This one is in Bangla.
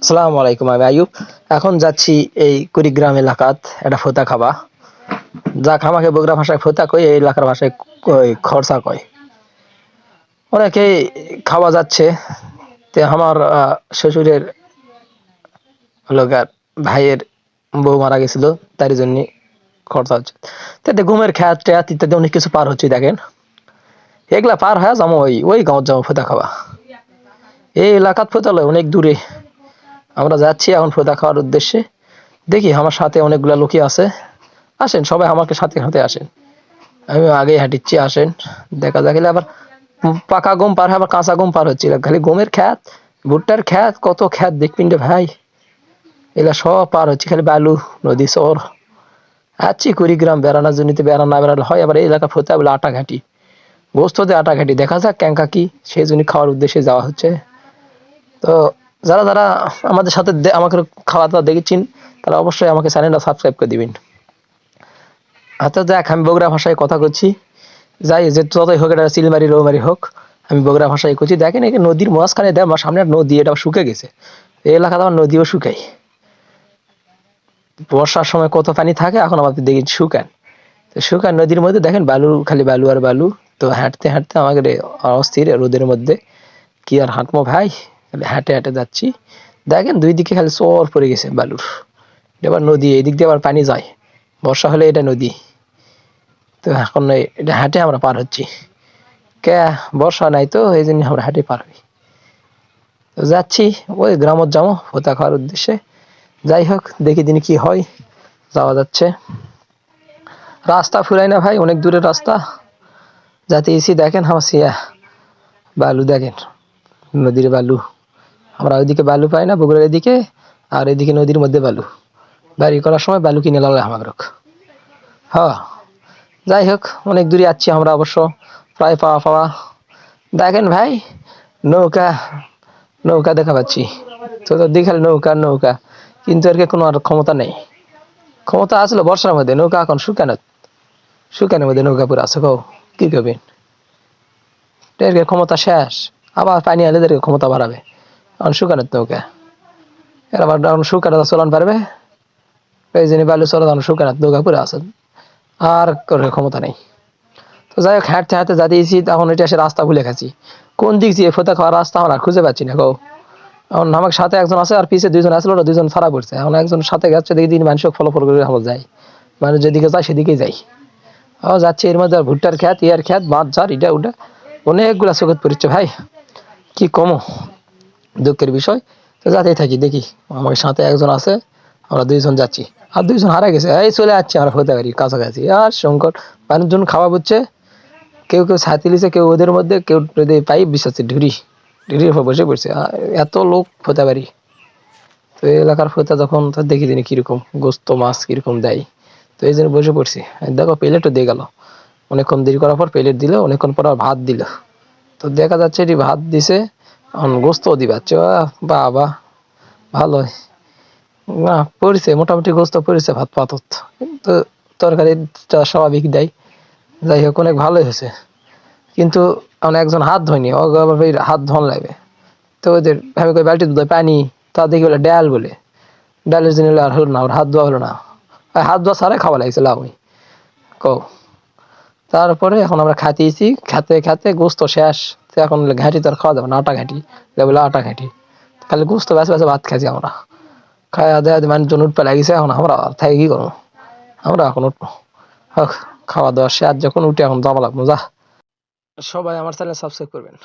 আসসালামু আলাইকুম, আমি আইয়ুব। এখন যাচ্ছি এই কুড়িগ্রাম এলাকাত একটা ফোতা খাবা। যাক, আমাকে বগুড়া ভাষায় ফোতা কই, এই এলাকার ভাষায় খরচা কয়। অনেকেই খাওয়া যাচ্ছে। তে আমার শ্বশুরের হলো ভাইয়ের বউ মারা গেছিল, তার জন্য খরচা হচ্ছে। তাতে ঘুমের খ্যাত ট্যাত ইত্যাদি অনেক কিছু পার হচ্ছে। দেখেন, এগুলা পার হয়ে যাবো ওই ওই গাঁত যাবো ফোতা খাওয়া। এই এলাকাত ফোতা লয়, অনেক দূরে। আমরা যাচ্ছি এখন ফোতা খাওয়ার উদ্দেশ্যে। দেখি আমার সাথে অনেকগুলা লোকই আছে। আসেন সবাই আমাকে সাথে সাথে আসেন। আমি আগে হাঁটিচ্ছি, আসেন। দেখা যাক আবার পাকা গম পার হয়, আবার কাঁচা গম পার হচ্ছিল। খালি গমের খ্যাত, ভুট্টার খ্যাত, কত খ্যাত দেখবিন রে ভাই। এগুলা সব পার হচ্ছে, খালি বালু, নদী চর। আছি কুড়িগ্রাম বেড়ানোর জন্য, বেড়ানো না বেড়ানো হয়। আবার এই এলাকা ফোতে বলে আটা ঘাটি, গোস্ত দিয়ে আটা ঘাটি। দেখা যাক ক্যাঙ্কা কি, সেই জন্য খাওয়ার উদ্দেশ্যে যাওয়া হচ্ছে। তো যারা যারা আমাদের সাথে আমাকে খাওয়া দাওয়া দেখেছেন, তারা অবশ্যই আমাকে চ্যানেলটা সাবস্ক্রাইব করে দিবেন। আচ্ছা দেখ, আমি বগুড়া ভাষায় কথা করছি। যাই যে যতই হোক, এটা চিলমারি রৌমারি হোক, আমি বগুড়া ভাষায় করছি। দেখেন এই নদীর মাঝখানে দেখ, আমার সামনে নদী, এটা শুকে গেছে। এই এলাকাতে আমার নদীও শুকাই। বর্ষার সময় কত পানি থাকে, এখন আমাদের দেখি শুকান। তো শুকান নদীর মধ্যে দেখেন বালু, খালি বালু আর বালু। তো হাঁটতে হাঁটতে আমাকে অস্থির রোদের মধ্যে কি আর হাঁটবো ভাই, হাঁটে হাঁটে যাচ্ছি। দেখেন দুই দিকে খালি চর পড়ে গেছে বালুর। এবার নদী, এই দিক দিয়ে আবার পানি যায়। বর্ষা হলে এটা নদী। তো এখন এটা হাঁটে আমরা পার হচ্ছি। কে, বর্ষা নাই তো, এই জন্য আমরা হাঁটে পার হই। তো যাচ্ছি ওই গ্রামত যাবো ভোতা খাওয়ার উদ্দেশ্যে। যাই হোক, দেখি দিন কি হয়। যাওয়া যাচ্ছে। রাস্তা ফুরাই না ভাই, অনেক দূরের রাস্তা। যাতে এসি দেখেন হাসিয়া বালু দেখেন, নদীর বালু। আমরা ওইদিকে বালু পাই না, বগুড়ার এদিকে। আর এদিকে নদীর মধ্যে বালু। বাড়ি করার সময় বালু কিনে লাগলে আমার। হ্যাঁ, যাই হোক, অনেক দূরে যাচ্ছি আমরা অবশ্য, প্রায় পাওয়া পাওয়া। দেখেন ভাই, নৌকা, নৌকা দেখা পাচ্ছি। তো দেখাল নৌকা নৌকা, কিন্তু আর কোনো আর ক্ষমতা নেই। ক্ষমতা আসলো বর্ষার মধ্যে, নৌকা এখন শুকানো, শুকানোর মধ্যে নৌকা পুরো আছে। কও কি করবেন, এর ক্ষমতা শেষ। আবার পানি আলে এদের ক্ষমতা বাড়াবে। এখন শুকানোর নৌকা, এর আবার শুকানো চলান পারবে। এই জন্য বালু চলা শুকানোর নৌকা পুরো আছে, আর ক্ষমতা নেই। তো যাই হোক, হাঁটতে হাঁটতে যাচ্ছি, তখন এটা এসে রাস্তা ভুলে গেছি। কোন দিক দিয়ে ফোতা খাওয়ার রাস্তা আমরা খুঁজে পাচ্ছি না। কও, এখন আমার সাথে একজন আছে, আর পিছিয়ে দুইজন আসলো, ওরা দুইজন ছাড়া পড়ছে। এখন একজন সাথে যাচ্ছে, দেখি দিন মানুষ ফলো ফলো করে আমরা যাই। মানুষ যেদিকে যায় সেদিকেই যাই। যাচ্ছে এর মধ্যে ভুট্টার খ্যাত, ইয়ার খ্যাত, বাঁধ ঝাড়, এটা ওটা অনেকগুলা চোখত পড়ছে ভাই। কি কমো, দুঃখের বিষয়। তো যাতেই থাকি, দেখি আমার সাথে একজন আছে, আমরা দুইজন যাচ্ছি। আর দুইজন হারা গেছে, এই চলে যাচ্ছি আমরা হতে পারি কাছাকাছি। আর সংকট, মানুষজন খাওয়া বুঝছে। কেউ কেউ ছাতি লিছে, কেউ ওদের মধ্যে, কেউ পাইপ বিছাচ্ছে, ঢুরি ঢুরির উপর বসে পড়ছে। এত লোক ফোতা বাড়ি। তো এই এলাকার ফোতা যখন, তো দেখি দিনে কিরকম গোস্ত মাছ কিরকম দেয়। তো এই জন্য বসে পড়ছি। দেখো প্লেটও দিয়ে গেল, অনেকক্ষণ দেরি করার পর প্লেট দিল, অনেকক্ষণ পর ভাত দিল। তো দেখা যাচ্ছে এটি ভাত দিছে, গোস্তও দিবাচ্ছে। বাবা, ভালোই না পড়েছে, মোটামুটি গোস্ত পড়েছে ভাত পাতত, কিন্তু তরকারিটা স্বাভাবিক দেয়। যাই হোক, অনেক ভালোই হয়েছে। কিন্তু একজন হাত ধোয়নি, হাত ধোন লাগবে। তো ওদের আমি কই বালতি দুধ পানি, তা দেখি বলে ডাল, বলে ডালের জন্য আর হলো না, ওর হাত ধোয়া হলো না। হাত ধোয়া ছাড়াই খাওয়া লাগছে লাউ। কও, তারপরে এখন আমরা খাতিয়েছি, খেতে খেতে গোস্ত শেষ। তো এখন ঘাঁটি তো আর খাওয়া যাবে না, আটা ঘাঁটি বলে, আটা ঘাঁটি খালি গোস্ত বেছে বেছে ভাত খাইছি আমরা। খাওয়া দেওয়া মানুষজন উঠপে লাগিয়েছে। এখন আমরা থাকি কি করবো, আমরা এখন উঠবো। খাওয়া দাওয়া শেষ যখন, উঠে এখন জমা লাগবো। যা, সবাই আমার চ্যানেল সাবস্ক্রাইব করবেন।